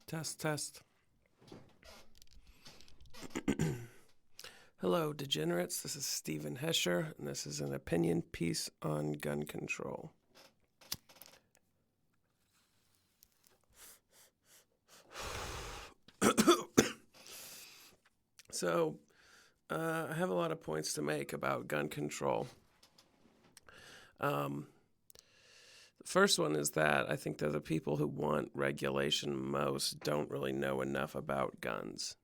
Test, test. Hello, degenerates. This is Stephen Hesher, and this is an opinion piece on gun control. So, I have a lot of points to make about gun control. The first one is that I think that the people who want regulation most don't really know enough about guns.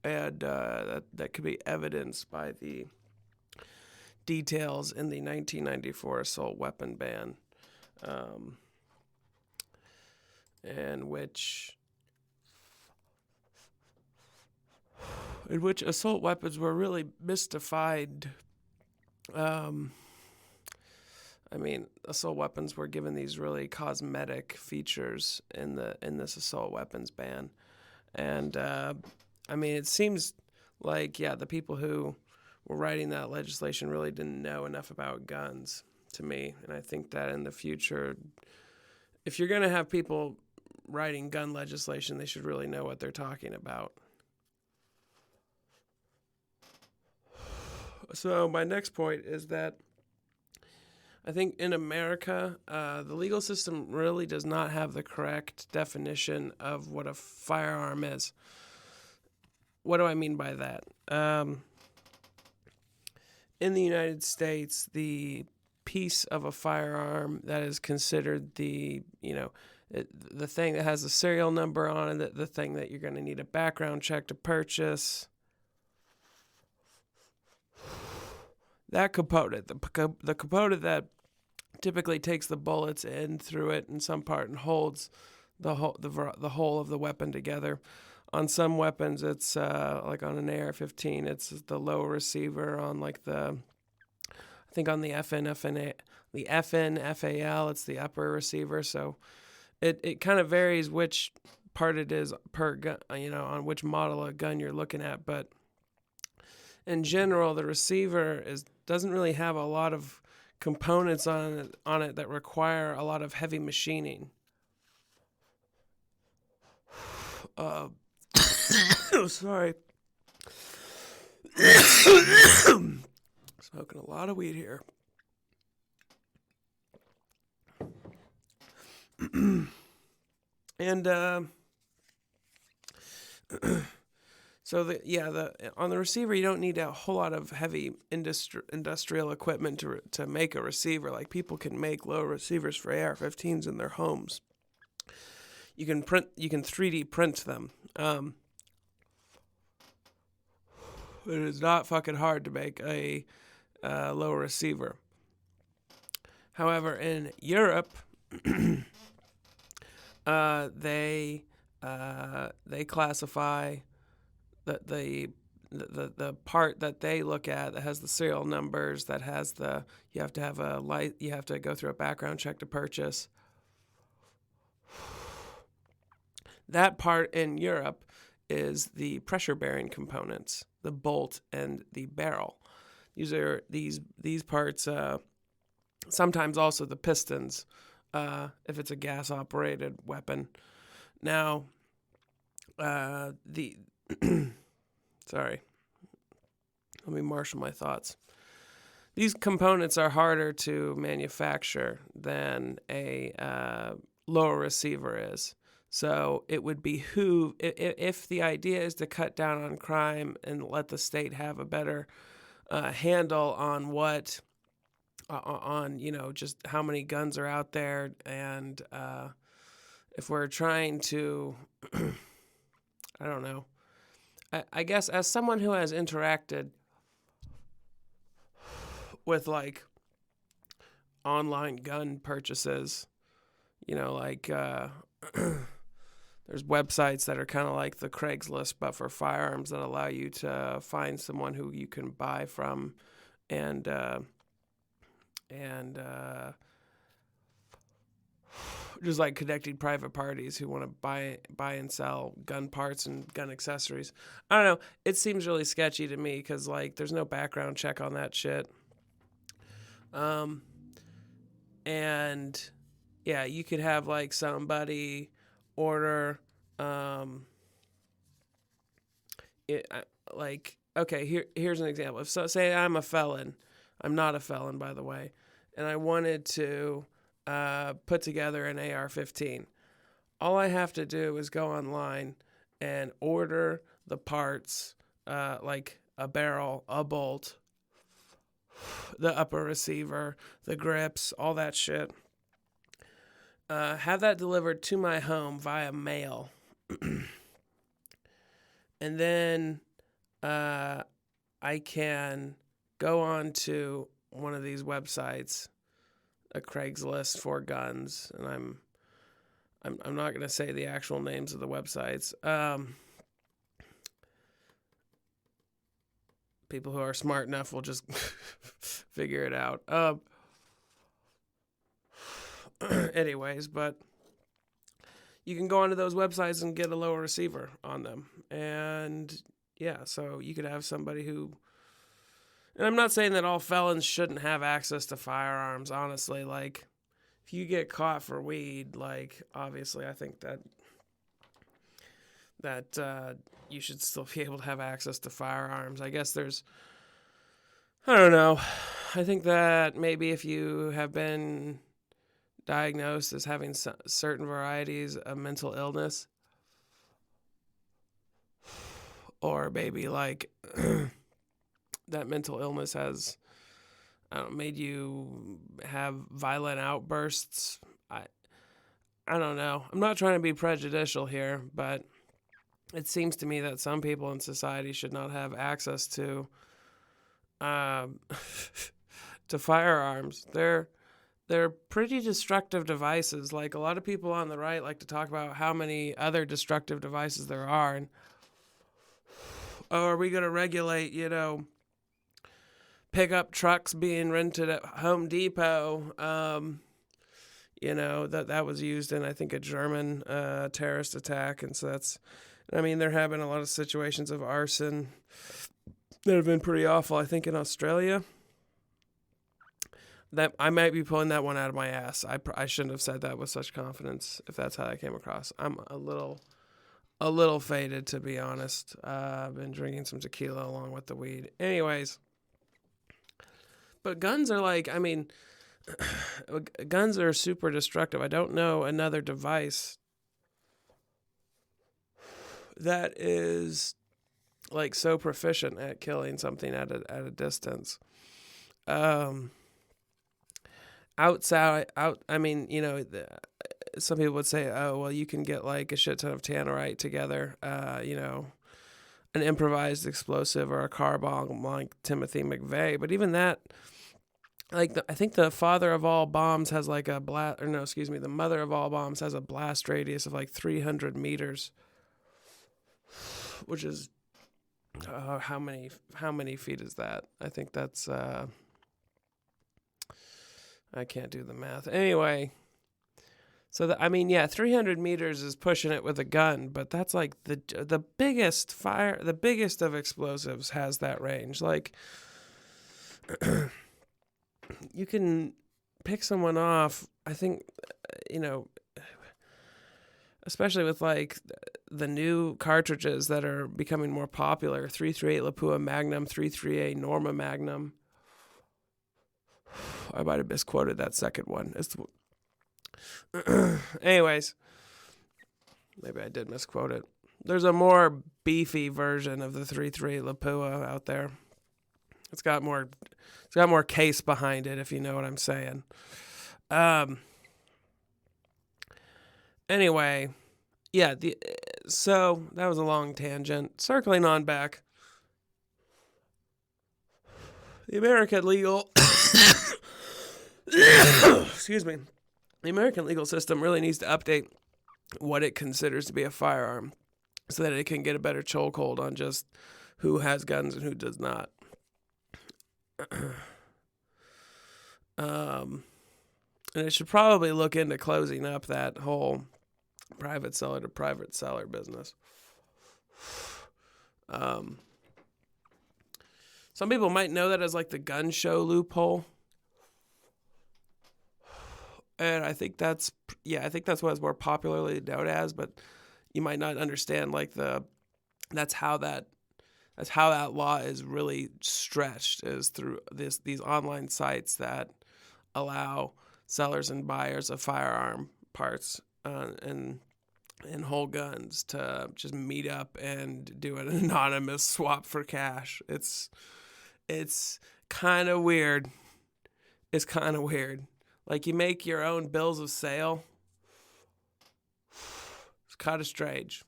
And that could be evidenced by the details in the 1994 assault weapon ban, in which assault weapons were really mystified. Assault weapons were given these really cosmetic features in this assault weapons ban, and it seems like the people who were writing that legislation really didn't know enough about guns to me, and I think that in the future, if you're going to have people writing gun legislation, they should really know what they're talking about. So my next point is that I think in America, the legal system really does not have the correct definition of what a firearm is. What do I mean by that? In the United States, the piece of a firearm that is considered the thing that has a serial number on it, the thing that you're going to need a background check to purchase, that component, the component that typically takes the bullets in through it in some part and holds the whole of the weapon together. On some weapons, it's like on an AR-15, it's the low receiver. On I think on the FNFAL, it's the upper receiver. So it kind of varies which part it is per gun, on which model of gun you're looking at. But in general, the receiver doesn't really have a lot of components on it that require a lot of heavy machining. Sorry. Smoking a lot of weed here. And so on the receiver, you don't need a whole lot of heavy industrial equipment to make a receiver. Like, people can make low receivers for AR-15s in their homes. You can 3D print them. It is not fucking hard to make a low receiver. However, in Europe, they classify the part that they look at that has the serial numbers, that has you have to go through a background check to purchase. That part in Europe is the pressure-bearing components, the bolt and the barrel. These parts, sometimes also the pistons, if it's a gas-operated weapon. Now, sorry, let me marshal my thoughts. These components are harder to manufacture than a lower receiver is. So it would behoove, if the idea is to cut down on crime and let the state have a better handle on just how many guns are out there, and if we're trying to, I don't know, I guess as someone who has interacted with online gun purchases, there's websites that are kind of like the Craigslist, but for firearms, that allow you to find someone who you can buy from, and just like connecting private parties who want to buy and sell gun parts and gun accessories. I don't know. It seems really sketchy to me because there's no background check on that shit. And yeah, you could have like somebody order, it, like, okay, here's an example. If so, say I'm a felon, I'm not a felon, by the way, and I wanted to put together an AR-15. All I have to do is go online and order the parts, like a barrel, a bolt, the upper receiver, the grips, all that shit. Have that delivered to my home via mail. And then I can go on to one of these websites, a Craigslist for guns, and I'm not going to say the actual names of the websites. People who are smart enough will just figure it out. Anyways, but you can go onto those websites and get a lower receiver on them. And yeah, so you could have somebody who, and I'm not saying that all felons shouldn't have access to firearms, honestly. Like, if you get caught for weed, like, obviously I think that you should still be able to have access to firearms. I guess I don't know. I think that maybe if you have been diagnosed as having certain varieties of mental illness, or maybe like that mental illness has made you have violent outbursts. I don't know. I'm not trying to be prejudicial here, but it seems to me that some people in society should not have access to to firearms. They're pretty destructive devices. Like, a lot of people on the right like to talk about how many other destructive devices there are, and are we going to regulate, pickup trucks being rented at Home Depot? That was used in, I think, a German terrorist attack, and so there have been a lot of situations of arson that have been pretty awful. I think in Australia, that I might be pulling that one out of my ass. I shouldn't have said that with such confidence if that's how I came across. I'm a little faded, to be honest. I've been drinking some tequila along with the weed. Anyways, but guns are guns are super destructive. I don't know another device that is like so proficient at killing something at a distance. Some people would say, oh, well, you can get like a shit ton of tannerite together, an improvised explosive or a car bomb like Timothy McVeigh. But even that, like, I think the father of all bombs has like the mother of all bombs has a blast radius of like 300 meters, which is, how many feet is that? I think that's, I can't do the math. Anyway, so 300 meters is pushing it with a gun, but that's like the biggest of explosives has that range. Like, you can pick someone off, I think, especially with like the new cartridges that are becoming more popular, 338 Lapua Magnum, 338 Norma Magnum. I might have misquoted that second one. Anyways, maybe I did misquote it. There's a more beefy version of the 338 Lapua out there. It's got more case behind it, if you know what I'm saying. Anyway, yeah. So that was a long tangent. Circling on back, the American legal excuse me. The American legal system really needs to update what it considers to be a firearm so that it can get a better chokehold on just who has guns and who does not. And it should probably look into closing up that whole private seller to private seller business. Some people might know that as like the gun show loophole. And I think that's what it's more popularly known as, but you might not understand like that's how that law is really stretched, is through these online sites that allow sellers and buyers of firearm parts and whole guns to just meet up and do an anonymous swap for cash. It's kind of weird. It's kind of weird. Like, you make your own bills of sale. It's kind of strange.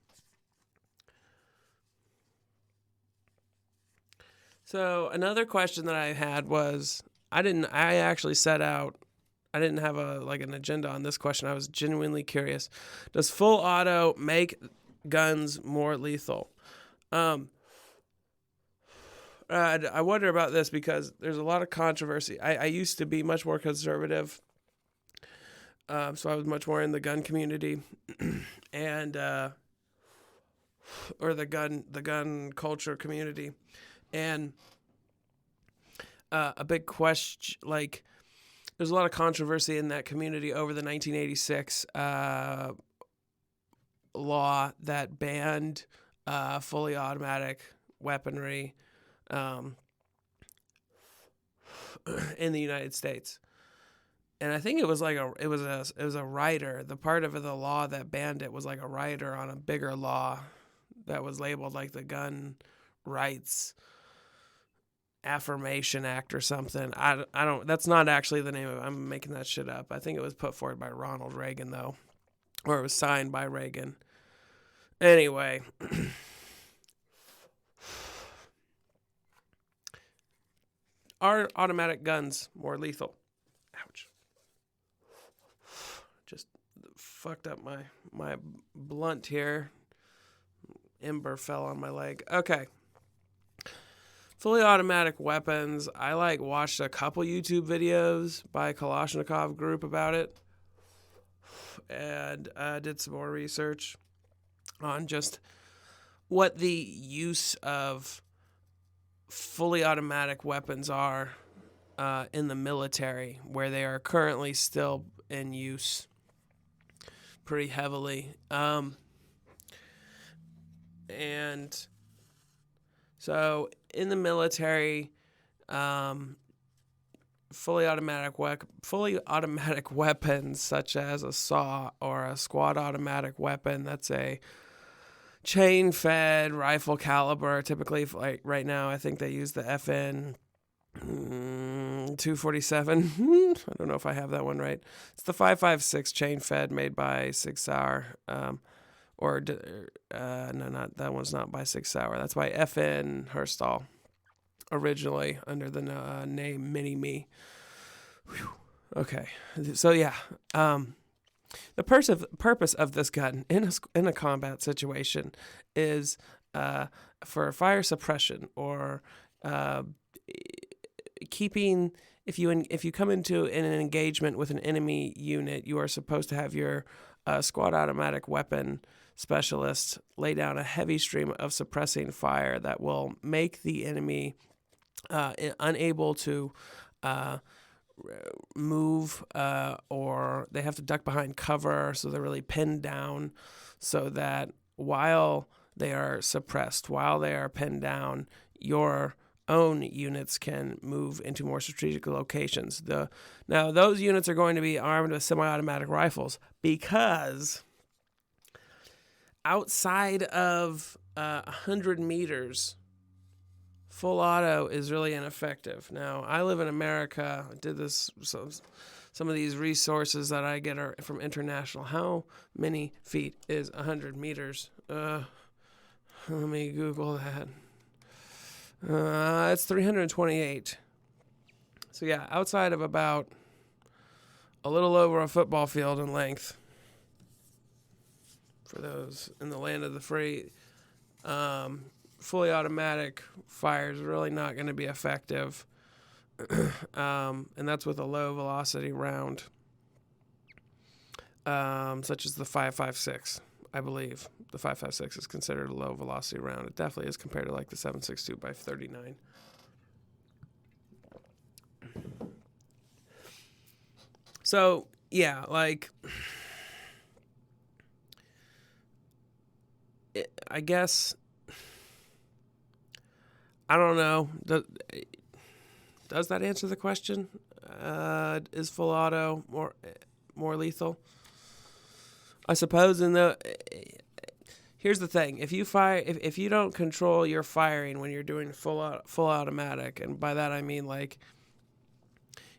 So another question that I had was, I didn't have an agenda on this question. I was genuinely curious. Does full auto make guns more lethal? I wonder about this because there's a lot of controversy. I used to be much more conservative, so I was much more in the gun community, and or the gun culture community, and a big question, like, there's a lot of controversy in that community over the 1986 law that banned fully automatic weaponry in the United States. And I think it was a rider. The part of the law that banned it was like a rider on a bigger law that was labeled like the Gun Rights Affirmation Act or something. I don't. That's not actually the name of it. I'm making that shit up. I think it was put forward by Ronald Reagan though, or it was signed by Reagan. Anyway. Are automatic guns more lethal? Ouch. Just fucked up my blunt here. Ember fell on my leg. Okay. Fully automatic weapons. I watched a couple YouTube videos by Kalashnikov group about it. And did some more research on just what the use of fully automatic weapons are in the military, where they are currently still in use pretty heavily. And so in the military, fully automatic weapons such as a saw or a squad automatic weapon that's a chain-fed rifle caliber. Typically, like right now, I think they use the FN 247. I don't know if I have that one right. It's the 5.56 chain-fed made by Sig Sauer. No, not that one's not by Sig Sauer. That's by FN Herstal, originally under the name Mini-Me. Whew. Okay, so yeah. The purpose of this gun in a combat situation is for fire suppression, or keeping. If you come into an engagement with an enemy unit, you are supposed to have your squad automatic weapon specialist lay down a heavy stream of suppressing fire that will make the enemy unable to move, or they have to duck behind cover, so they're really pinned down, so that while they are suppressed, while they are pinned down, your own units can move into more strategic locations. Now those units are going to be armed with semi-automatic rifles, because outside of 100 meters, full auto is really ineffective. Now, I live in America. I did this. Some of these resources that I get are from international. How many feet is 100 meters? Let me Google that. It's 328. So yeah, outside of about a little over a football field in length, for those in the land of the free, fully automatic fire is really not going to be effective. And that's with a low velocity round, such as the 5.56. I believe the 5.56 is considered a low velocity round. It definitely is compared to like the 7.62 by 39. So yeah, like, I guess, I don't know. Does that answer the question? Is full auto more lethal? I suppose here's the thing: if you don't control your firing when you're doing full automatic, and by that I mean like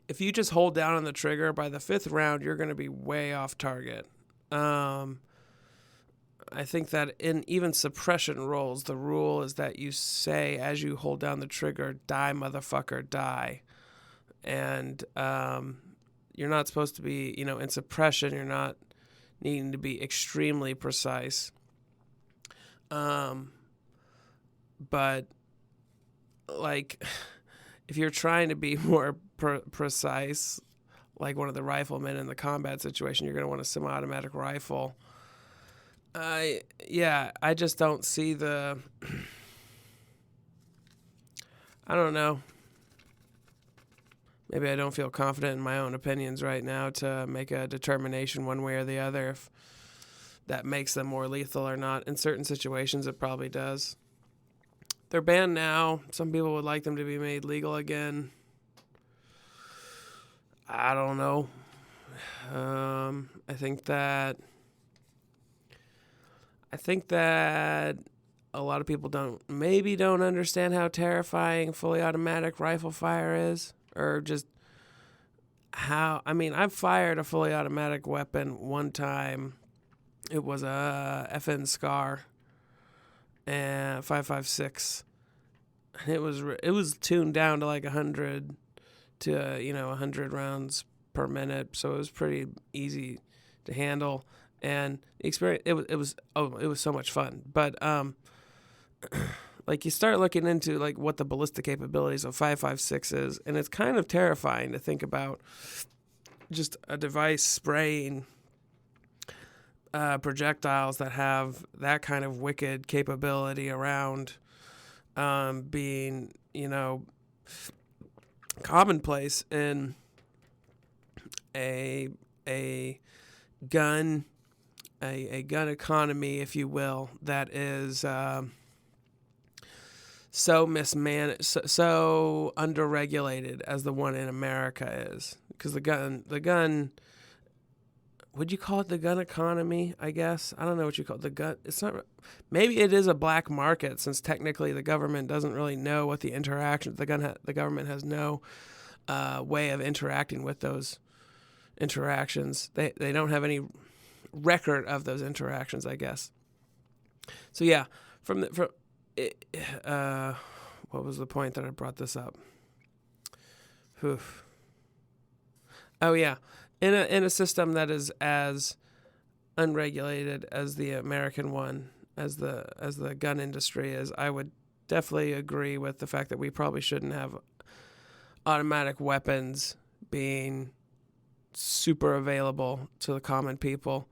if you just hold down on the trigger, by the fifth round you're going to be way off target. I think that in even suppression rolls, the rule is that you say as you hold down the trigger, "Die, motherfucker, die," and you're not supposed to be, in suppression. You're not needing to be extremely precise. But like, if you're trying to be more precise, like one of the riflemen in the combat situation, you're going to want a semi-automatic rifle. I just don't see I don't know. Maybe I don't feel confident in my own opinions right now to make a determination one way or the other if that makes them more lethal or not. In certain situations, it probably does. They're banned now. Some people would like them to be made legal again. I don't know. I think that a lot of people don't understand how terrifying fully automatic rifle fire is, or just how. I mean, I've fired a fully automatic weapon one time. It was a FN Scar and 5.56, and it was tuned down to like 100 to 100 rounds per minute, so it was pretty easy to handle. And the experience, it was so much fun. But like, you start looking into like what the ballistic capabilities of 5.56 is, and it's kind of terrifying to think about just a device spraying projectiles that have that kind of wicked capability around being, commonplace in a gun economy, if you will, that is so so underregulated as the one in America is. Because the gun, would you call it the gun economy? I guess I don't know what you call it. The gun. It's not. Maybe it is a black market, since technically the government doesn't really know what the interaction. The government has no way of interacting with those interactions. They don't have any record of those interactions, I guess. So yeah, what was the point that I brought this up? Oof. Oh yeah, in a system that is as unregulated as the American one, as the gun industry is, I would definitely agree with the fact that we probably shouldn't have automatic weapons being super available to the common people.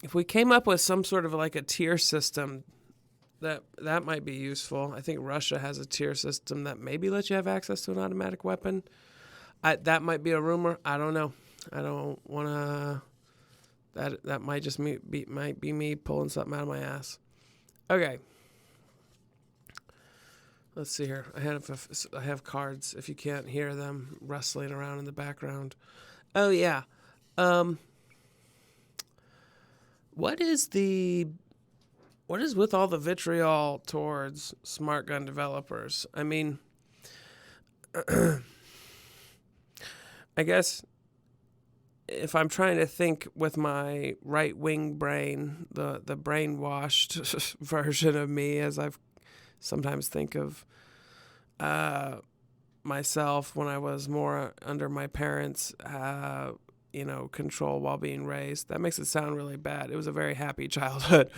If we came up with some sort of like a tier system, that might be useful. I think Russia has a tier system that maybe lets you have access to an automatic weapon. That might be a rumor. I don't know. I don't want to. That might just might be me pulling something out of my ass. Okay. Let's see here. I have cards, if you can't hear them rustling around in the background. Oh yeah. What is with all the vitriol towards smart gun developers? I mean, I guess if I'm trying to think with my right-wing brain, the brainwashed version of me, as I've sometimes think of myself when I was more under my parents' control while being raised. That makes it sound really bad. It was a very happy childhood.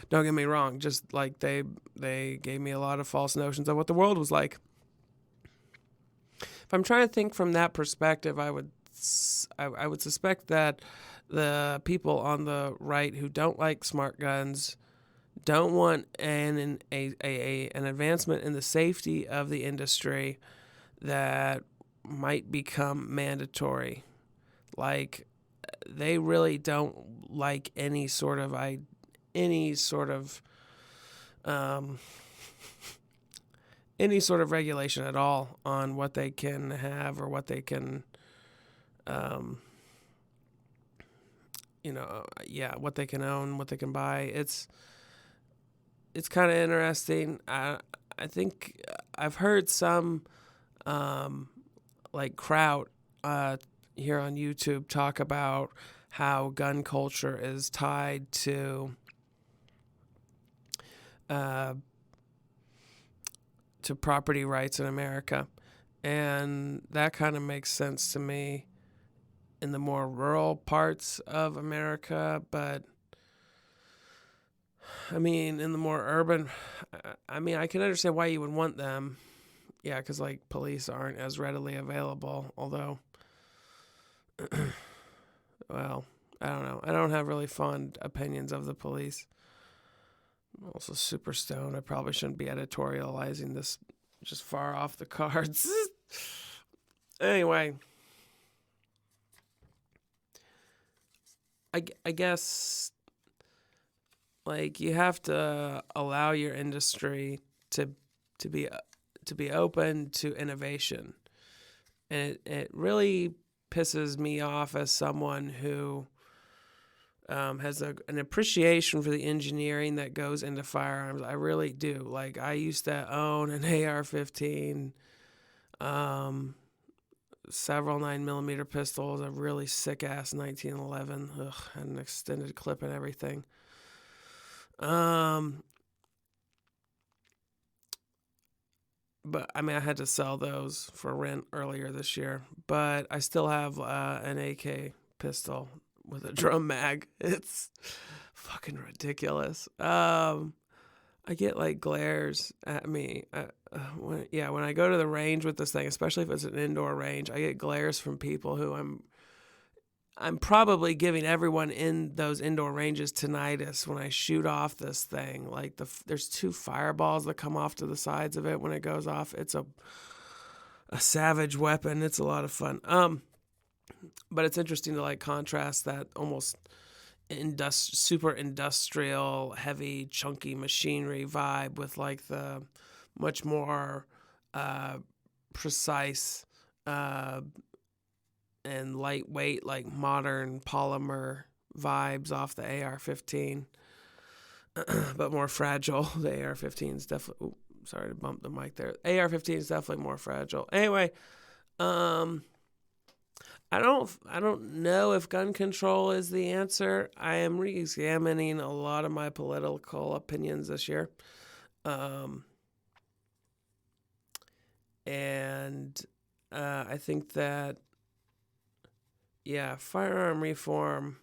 Don't get me wrong. Just like they gave me a lot of false notions of what the world was like. If I'm trying to think from that perspective, I would suspect that the people on the right who don't like smart guns don't want an advancement in the safety of the industry that might become mandatory. Like, they really don't like any sort of um, any sort of regulation at all on what they can have or what they can, um, what they can own, what they can buy. It's kind of interesting. I think I've heard some like Kraut here on YouTube talk about how gun culture is tied uh, to property rights in America, and that kind of makes sense to me in the more rural parts of America, but I mean, in the more urban, I mean, I can understand why you would want them. Yeah, because like police aren't as readily available. Although, well, I don't know. I don't have really fond opinions of the police. I'm also super stoned. I probably shouldn't be editorializing this just far off the cards. Anyway, I guess like you have to allow your industry to be open to innovation, and it really pisses me off as someone who has an appreciation for the engineering that goes into firearms. I really do. Like, I used to own an AR-15, several 9mm pistols, a really sick ass 1911. Had an extended clip and everything. But I mean, I had to sell those for rent earlier this year. But I still have an AK pistol with a drum mag. It's fucking ridiculous. I get like glares at me. When I go to the range with this thing, especially if it's an indoor range, I get glares from people who I'm probably giving everyone in those indoor ranges tinnitus when I shoot off this thing. Like there's 2 fireballs that come off to the sides of it when it goes off. It's a savage weapon. It's a lot of fun. But it's interesting to like contrast that almost super industrial, heavy, chunky machinery vibe with like the much more precise and lightweight, like modern polymer vibes off the AR-15, but more fragile. The AR-15 is definitely. Sorry to bump the mic there. AR-15 is definitely more fragile. Anyway, I don't know if gun control is the answer. I am re-examining a lot of my political opinions this year. And I think that, yeah, firearm reform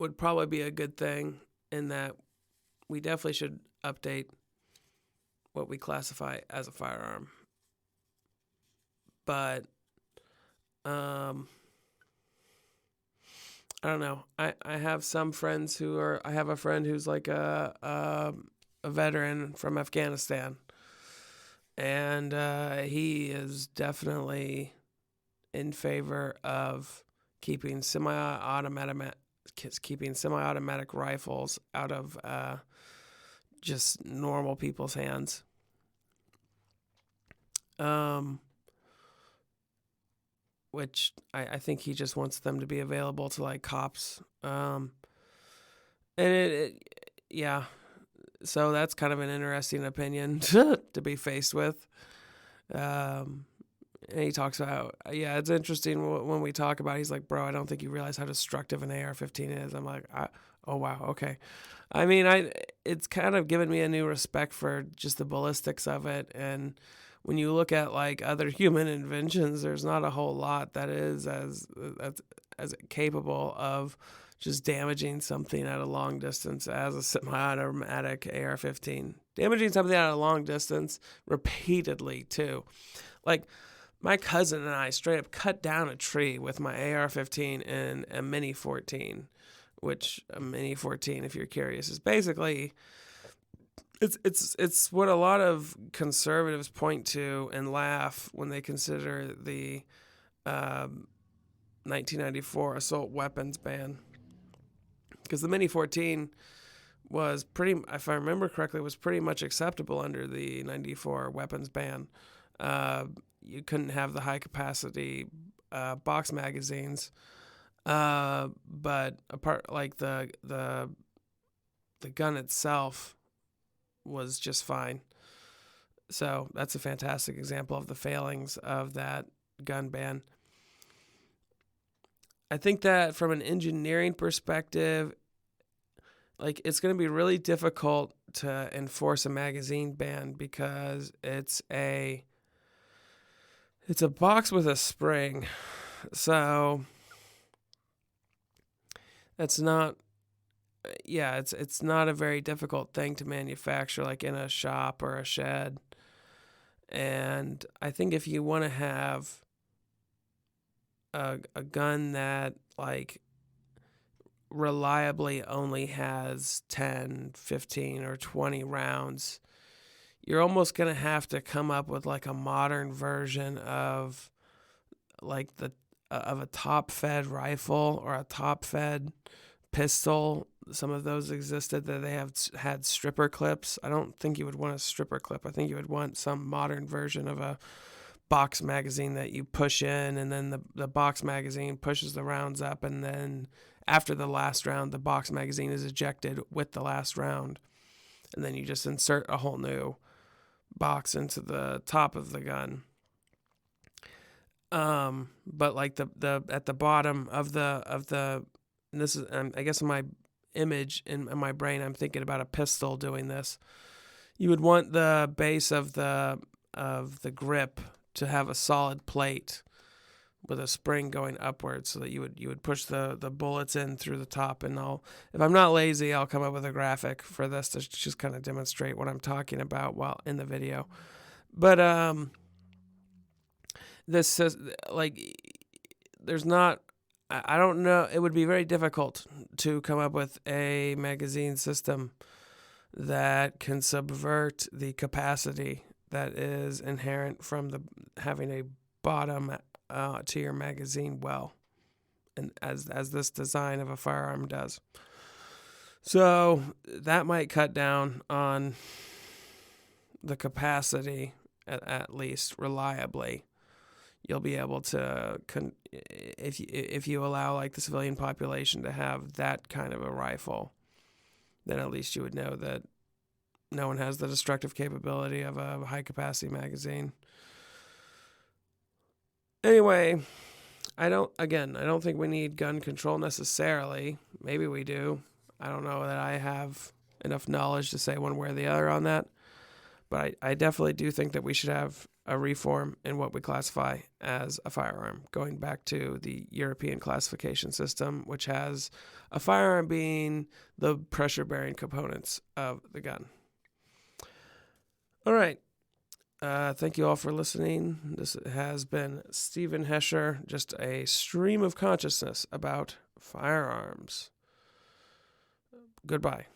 would probably be a good thing, in that we definitely should update what we classify as a firearm. But I don't know. I have some friends I have a friend who's like a veteran from Afghanistan, and he is definitely in favor of keeping semi-automatic rifles out of just normal people's hands. Which I think he just wants them to be available to like cops. And yeah. So that's kind of an interesting opinion to be faced with. And he talks about, it's interesting when we talk about it, he's like, bro, I don't think you realize how destructive an AR-15 is. I'm like, oh, wow, okay. I mean, it's kind of given me a new respect for just the ballistics of it. And when you look at like other human inventions, there's not a whole lot that is as capable of just damaging something at a long distance as a semi-automatic AR-15. Damaging something at a long distance repeatedly too. Like, my cousin and I straight up cut down a tree with my AR-15 and a Mini 14, which a Mini 14, if you're curious, is basically It's what a lot of conservatives point to and laugh when they consider the 1994 assault weapons ban, because the Mini 14 was pretty, if I remember correctly, was pretty much acceptable under the 94 weapons ban. You couldn't have the high capacity box magazines, but apart like the gun itself was just fine. So that's a fantastic example of the failings of that gun ban. I think that from an engineering perspective, like, it's going to be really difficult to enforce a magazine ban because it's a box with a spring. So it's not it's not a very difficult thing to manufacture, like in a shop or a shed. And I think if you want to have a gun that, like, reliably only has 10, 15, or 20 rounds, you're almost going to have to come up with like a modern version of like of a top-fed rifle or a top-fed pistol. Some of those existed that they have had stripper clips. I don't think you would want a stripper clip. I think you would want some modern version of a box magazine that you push in, and then the box magazine pushes the rounds up, and then after the last round, the box magazine is ejected with the last round, and then you just insert a whole new box into the top of the gun. But like the at the bottom of the and this is, I guess, in my image in my brain, I'm thinking about a pistol doing this. You would want the base of the grip to have a solid plate with a spring going upwards, so that you would push the bullets in through the top. And if I'm not lazy, I'll come up with a graphic for this to just kind of demonstrate what I'm talking about while in the video. But this is like, there's not, I don't know, it would be very difficult to come up with a magazine system that can subvert the capacity that is inherent from having a bottom to your magazine well, and as this design of a firearm does. So that might cut down on the capacity, at least reliably. You'll be able to, if you allow like the civilian population to have that kind of a rifle, then at least you would know that no one has the destructive capability of a high capacity magazine. Anyway, I don't think we need gun control necessarily. Maybe we do. I don't know that I have enough knowledge to say one way or the other on that. But I definitely do think that we should have a reform in what we classify as a firearm, going back to the European classification system, which has a firearm being the pressure-bearing components of the gun. All right. Thank you all for listening. This has been Stephen Hesher, just a stream of consciousness about firearms. Goodbye.